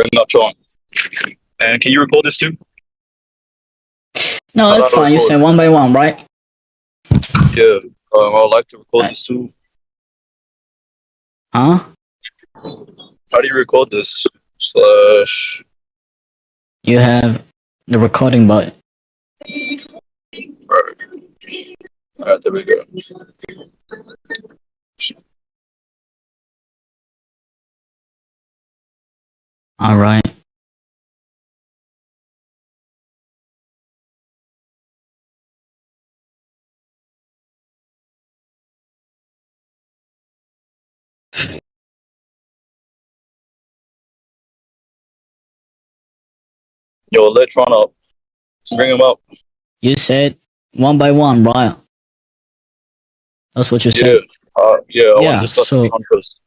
bringing up Sean. And can you record this too? No, it's fine. You say one by one, right? Yeah. I would like to record this too. Huh? How do you record this? Slash. You have the recording button. Alright, there we go. Alright. Yo, Electron up. Bring him up. You said one by one, right? That's what you said. Yeah, I want to discuss Tron first.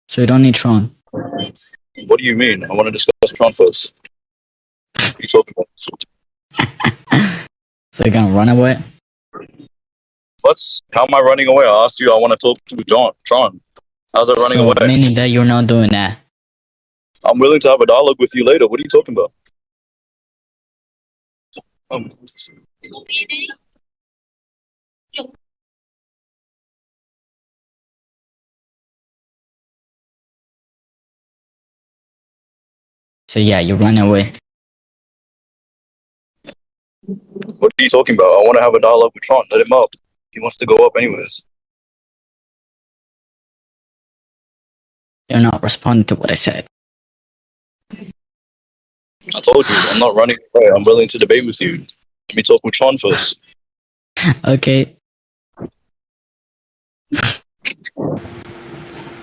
So you don't need Tron. What do you mean? I want to discuss Tron first. What are you talking about? So you're gonna run away? How am I running away? I asked you, I want to talk to Tron. How's that running away? Meaning that you're not doing that. I'm willing to have a dialogue with you later. What are you talking about? So yeah, you run away. What are you talking about? I want to have a dialogue with Tron. Let him up. He wants to go up anyways. You're not responding to what I said. I told you, I'm not running away. I'm willing to debate with you. Let me talk with Tron first. Okay.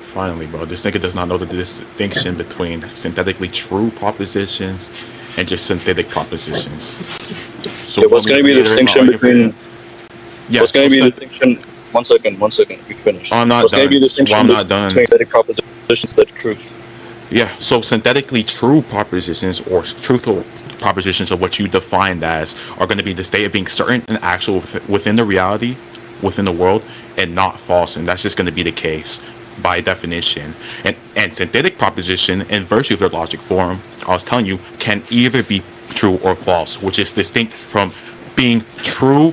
Finally, bro. This nigga does not know the distinction between synthetically true propositions and just synthetic propositions. So yeah, what's going to be the distinction between... what's going to be the distinction... One second. We finish. I'm not what's done. Going to be the distinction I'm not done. Between synthetic propositions and synthetic truth? Yeah, so synthetically true propositions or truthful propositions of what you defined as are going to be the state of being certain and actual within the reality, within the world, and not false. And that's just going to be the case by definition. And synthetic proposition, in virtue of their logic form, I was telling you, can either be true or false, which is distinct from being true,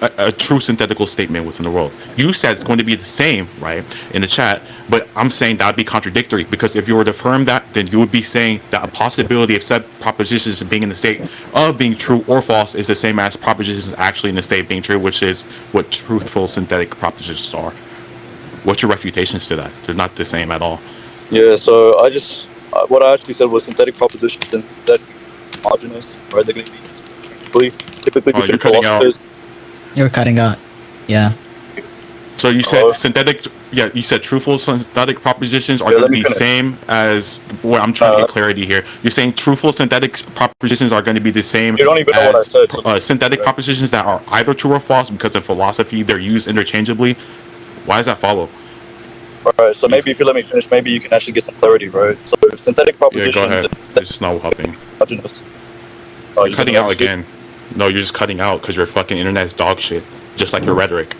a true synthetical statement within the world. You said it's going to be the same, right, in the chat, but I'm saying that would be contradictory, because if you were to affirm that, then you would be saying that a possibility of said propositions being in the state of being true or false is the same as propositions actually in the state of being true, which is what truthful synthetic propositions are. What's your refutations to that? They're not the same at all. Yeah, so what I actually said was synthetic propositions and synthetic homogeneous, right? They're going to be typically between philosophers. You're cutting out. Yeah. So you said synthetic, you said truthful synthetic propositions are going to be the same as, well, I'm trying to get clarity here. You're saying truthful synthetic propositions are going to be the same you don't even know what I said, so synthetic propositions that are either true or false, because in philosophy they're used interchangeably. Why does that follow? Alright, so maybe if you let me finish, maybe you can actually get some clarity, right? So synthetic propositions... Yeah, go ahead. It's not helping. You're cutting out again. No, you're just cutting out because your fucking internet is dog shit, just like your rhetoric.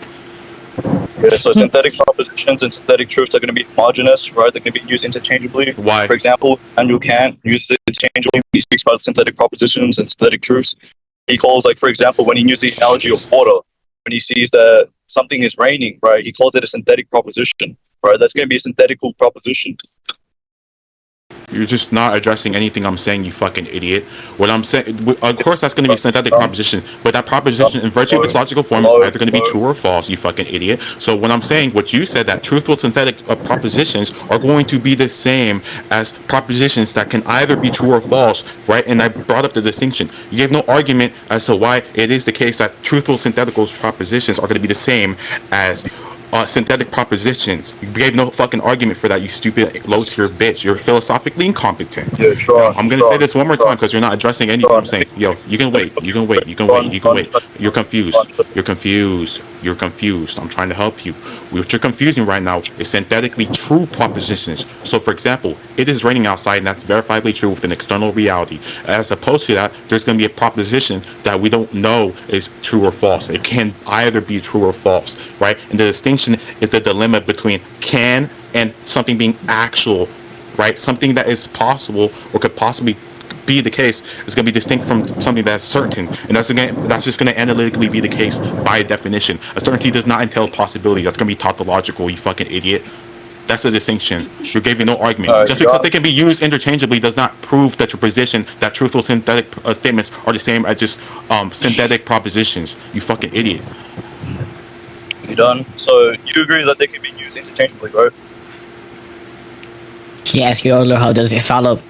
Yeah, so synthetic propositions and synthetic truths are going to be homogeneous, right? They're going to be used interchangeably. Why? For example, Immanuel Kant uses it interchangeably. He speaks about synthetic propositions and synthetic truths. He calls, like, for example, when he uses the analogy of water, when he sees that something is raining, right, he calls it a synthetic proposition, right? That's going to be a synthetical proposition. You're just not addressing anything I'm saying, you fucking idiot. What I'm saying, of course that's going to be a synthetic proposition, but that proposition in virtue of its logical form is either going to be true or false, you fucking idiot. So when I'm saying what you said, that truthful synthetic propositions are going to be the same as propositions that can either be true or false, right? And I brought up the distinction. You gave no argument as to why it is the case that truthful synthetical propositions are going to be the same as synthetic propositions. You gave no fucking argument for that, you stupid low-tier bitch. You're philosophically incompetent. Yeah, sure. I'm gonna say this one more time because you're not addressing anything I'm saying. Yo, you can wait. You're confused. I'm trying to help you. What you're confusing right now is synthetically true propositions. So, for example, it is raining outside, and that's verifiably true with an external reality. As opposed to that, there's going to be a proposition that we don't know is true or false. It can either be true or false, right? And the distinction is the dilemma between can and something being actual, right? Something that is possible or could possibly be the case is going to be distinct from something that's certain, and that's just going to analytically be the case by definition. A certainty does not entail possibility. That's going to be tautological, you fucking idiot. That's the distinction. You're giving no argument. Just because they can be used interchangeably does not prove that your position that truthful synthetic statements are the same as just synthetic propositions. You fucking idiot. You done? So you agree that they can be used interchangeably, right? He asked you earlier, how does it follow?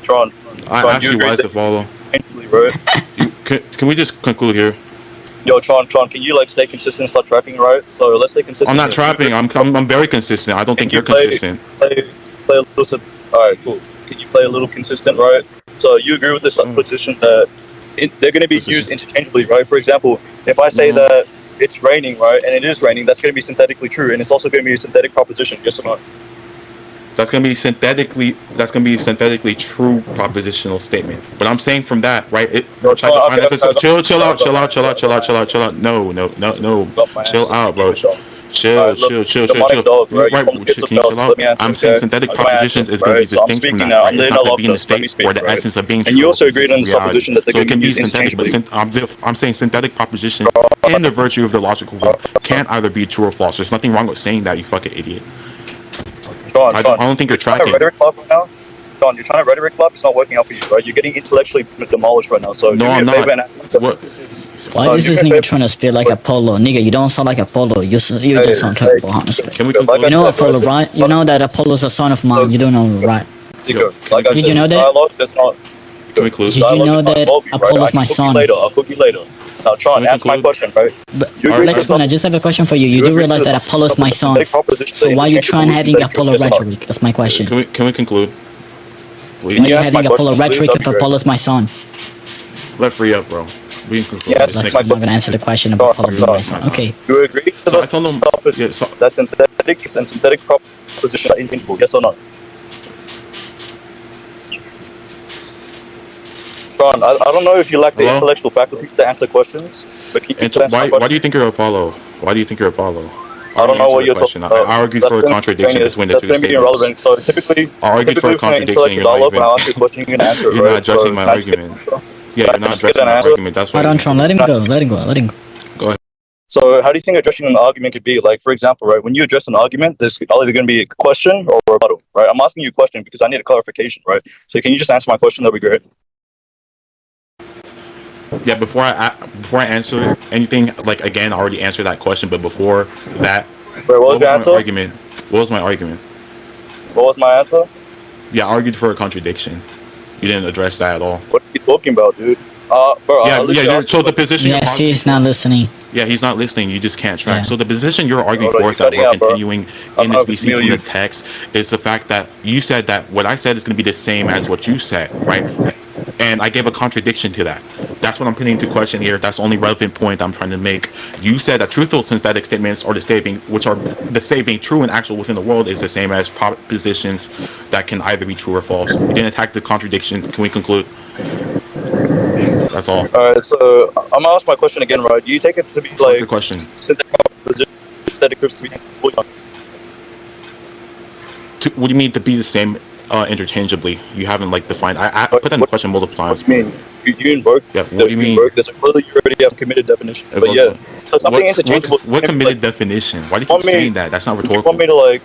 Tron, I actually why does it follow? Right? Can we just conclude here? Yo, Tron, can you like stay consistent and start trapping, right? So let's stay consistent. I'm not trapping. I'm very consistent. I don't think you're consistent. Play a little. All right, cool. Can you play a little consistent, right? So you agree with this position that they're going to be used interchangeably, right? For example, if I say that it's raining, right, and it is raining, that's going to be synthetically true, and it's also going to be a synthetic proposition. Yes or no? That's gonna be synthetically true propositional statement. But I'm saying from that, right? Chill out. No. Chill out, bro. Chill. I'm saying synthetic propositions is going to be distinct from that. Right? It's not going to be in the state or the essence of being true. And you also agreed on the supposition that they can be synthetic, but I'm saying synthetic propositions and the virtue of the logical rule can't either be true or false. There's nothing wrong with saying that, you fucking idiot. Sean, I don't think you're tracking. Rhetoric club right now? Sean, you're trying to rhetoric club. It's not working out for you, right? You're getting intellectually demolished right now. So no, I'm not. Why is this nigga trying to spit like Apollo? Nigga, you don't sound like Apollo. You just sound terrible, honestly. Can we you know Apollo, right? You know that Apollo's a son of mine. You don't know, right? Did you know that? Did you know that Apollo's my son? I'll cook you later. Now, Tron, ask my question, right? Lexman, I just have a question for you. You do realize that Apollo's my son. So why are you trying having Apollo rhetoric? That's my question. Can we conclude? Why are you having Apollo rhetoric if Apollo's my son? Let free up, bro. We can conclude. I'm not gonna answer the question about Apollo being my son. Okay. You agree to that synthetic and synthetic proposition are interchangeable? Yes or no? I don't know if you lack the intellectual faculty to answer questions, but why do you think you're Apollo? Why do you think you're Apollo? I don't know what you're talking about. I argued for a contradiction between the two statements. Irrelevant. So typically, I argued for a contradiction. Dialogue, when I ask you a question, you can answer it. You're not addressing my argument. Yeah, you're not addressing my argument. That's why. Hold on, Tron. Let him go. Go ahead. So how do you think addressing an argument could be? Like, for example, right, when you address an argument, there's either going to be a question or a rebuttal, right? I'm asking you a question because I need a clarification, right? So can you just answer my question? That'd be great. Yeah, before I answer anything, like again, I already answered that question, but before that, what was your answer? What was my argument? What was my answer? Yeah, I argued for a contradiction. You didn't address that at all. What are you talking about, dude? Bro, so the position. Yeah, he's not listening. Yeah, he's not listening. You just can't track. Yeah. So the position you're arguing for is that we're continuing in this VC from the text is the fact that you said that what I said is going to be the same as what you said, right? And I gave a contradiction to that. That's what I'm putting into question here. That's the only relevant point I'm trying to make. You said that truthful synthetic statements or the state being true and actual within the world is the same as propositions that can either be true or false. You didn't attack the contradiction. Can we conclude? That's all. Alright, so I'm gonna ask my question again, right? Do you take it to be like your question? Synthetic proofs to be what do you mean to be the same interchangeably? You haven't like defined. I put that in the question multiple times. What do you mean? You invoke. Yeah. What do you mean? There's a clearly you already have committed definition. But yeah, so something interchangeable. What committed definition? Why do you keep saying that? That's not rhetorical. You want me to like?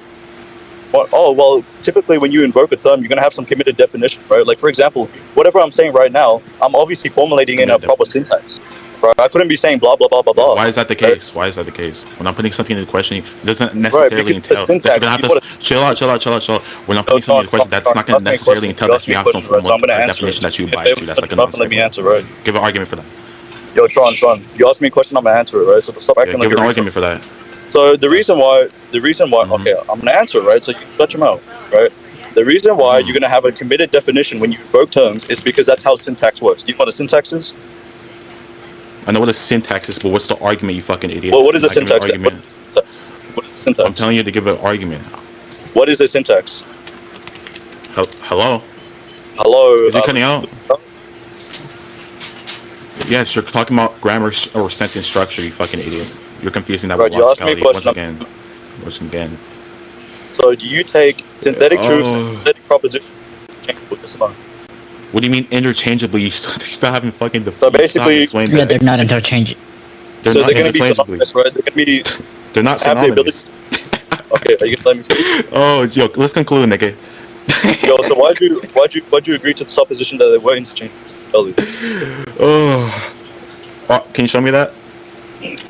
Well, typically when you invoke a term, you're going to have some committed definition, right? Like, for example, whatever I'm saying right now, I'm obviously formulating in a proper syntax, right? I couldn't be saying blah, blah, blah, blah, blah. Why is that the case? Why is that the case? When I'm putting something in the question, it doesn't necessarily entail that you're going to have to chill out. When I'm putting something in the question, that's not going to necessarily entail that you have some form of definition that you buy to. That's like a nonsense. Let me answer, right? Give an argument for that. Yo, Tron, you asked me a question, I'm going to answer it, right? So stop acting like give an argument for that. So the reason why, okay, I'm gonna answer, right? So you shut your mouth, right? The reason why you're gonna have a committed definition when you invoke terms is because that's how syntax works. Do you know what a syntax is? I know what a syntax is, but what's the argument, you fucking idiot? Well, what is a syntax? What is a syntax? I'm telling you to give an argument. What is a syntax? Hello? Hello? Is it cutting out? Yes, you're talking about grammar or sentence structure, you fucking idiot. You're confusing that with logicality once again. So do you take synthetic truths and synthetic propositions interchangeably? Yes or no? What do you mean interchangeably? You still haven't fucking defined. So basically, yeah, they're not interchangeable. They're going to be synonymous, right? They're going to be. They're not synonymous. Okay, are you gonna let me speak? Oh, yo, let's conclude, nigga. Yo, so why'd you agree to the supposition that they were interchangeable? Oh, can you show me that?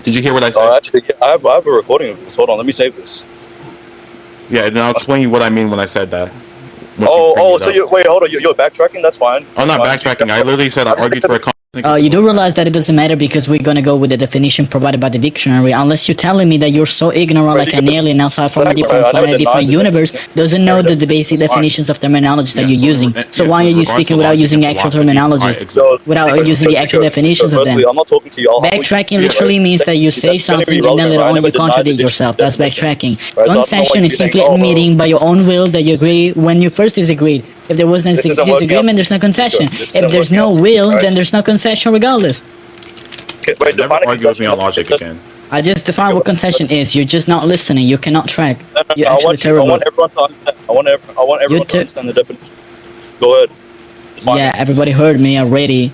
Did you hear what I said? Actually, yeah, I have a recording of this. Hold on, let me save this. Yeah, and I'll explain you what I mean when I said that. So wait, hold on, you're backtracking? That's fine. I'm not backtracking. I literally said I argued for a. You do realize that it doesn't matter because we're gonna go with the definition provided by the dictionary. Unless you're telling me that you're so ignorant, like an alien outside from a different planet, different universe, doesn't know the basic definitions of terminology that you're using. So why are you speaking without using actual terminology? Without using the actual definitions of them? I'm not talking to you. Backtracking literally means that you say something and then later on you contradict yourself. That's backtracking. Concession is simply admitting by your own will that you agree when you first disagreed. If there was no disagreement, there's no concession. If there's no will, then there's no concession regardless. Okay, wait, Never argue with me on logic again. I just defined what concession is. You're just not listening. You cannot track. You're actually terrible. I want everyone to understand. I want everyone to understand the definition. Go ahead. Yeah, everybody heard me already.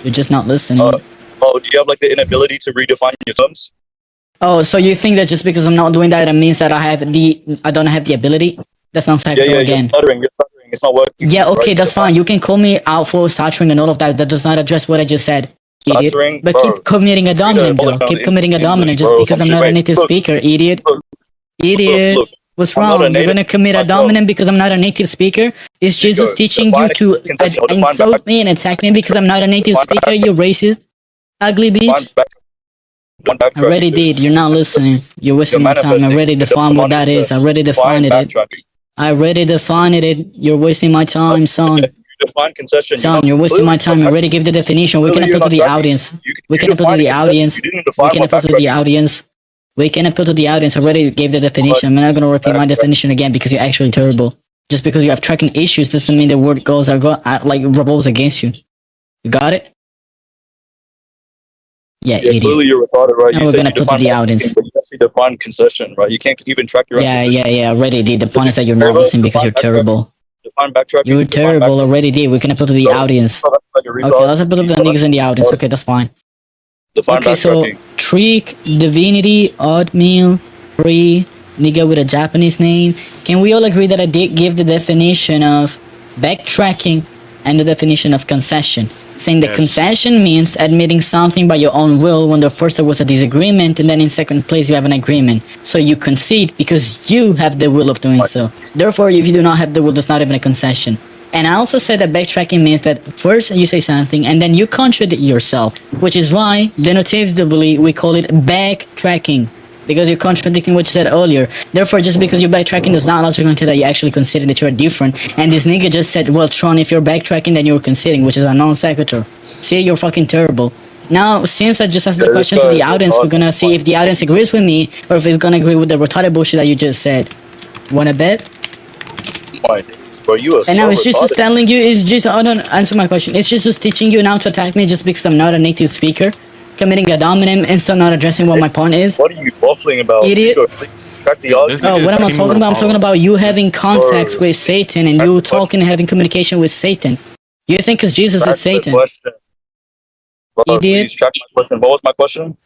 You're just not listening. Do you have like the inability to redefine your terms? Oh, so you think that just because I'm not doing that, it means that I don't have the ability? That sounds like again. You're stuttering. It's not working. Yeah, okay, that's fine. You can call me out for stuttering and all of that. That does not address what I just said. Idiot. But keep committing a dominant, though. Keep committing a dominant just because I'm not a native speaker, idiot. Idiot. What's wrong? You're gonna commit a dominant because I'm not a native speaker? Is Jesus teaching you to insult me and attack me because I'm not a native speaker, you racist? Ugly bitch? I already did. You're not listening. You're wasting my time. I already defined what that is. I already defined it. I already defined it. You're wasting my time, son. Define concession. Son, you're wasting my time. I already gave the definition. We can appeal to the audience. We can appeal to the audience. We can appeal to the audience. We can appeal to the audience. I already gave the definition. I'm not gonna repeat my definition again because you're actually terrible. Just because you have tracking issues doesn't mean the word goes revolves against you. You got it? Yeah, idiot. Clearly you're retarded, right? Now we're gonna put to the audience. But you actually define concession, right? You can't even track your own position. Yeah, already did. The point is that you're not listening because you're terrible. Define backtracking. You're terrible already did. We can appeal to the audience. Okay, let's appeal to the niggas in the audience. Okay, that's fine. Okay, so trick, divinity, oatmeal, free, nigga with a Japanese name. Can we all agree that I did give the definition of backtracking and the definition of concession? Saying that concession means admitting something by your own will when first there was a disagreement, and then in second place you have an agreement. So you concede because you have the will of doing so. Therefore, if you do not have the will, that's not even a concession. And I also said that backtracking means that first you say something and then you contradict yourself, which is why denotatively we call it backtracking. Because you're contradicting what you said earlier. Therefore, just because you're backtracking does not logically entail that you actually consider that you're different. And this nigga just said, well, Tron, if you're backtracking, then you're conceding, which is a non sequitur. See, you're fucking terrible. Now, since I just asked the question to the audience, we're gonna see if the audience agrees with me or if it's gonna agree with the retarded bullshit that you just said. Wanna bet? And now it's just telling you, don't answer my question. It's just teaching you now to attack me just because I'm not a native speaker. Committing a dominant and still not addressing what my point is. What are you waffling about? Idiot. Track the audience. Oh, what am I talking about? I'm talking about you having contact with Satan and you talking and having communication with Satan. You think because Jesus is Satan. Idiot. Please track my question. What was my question?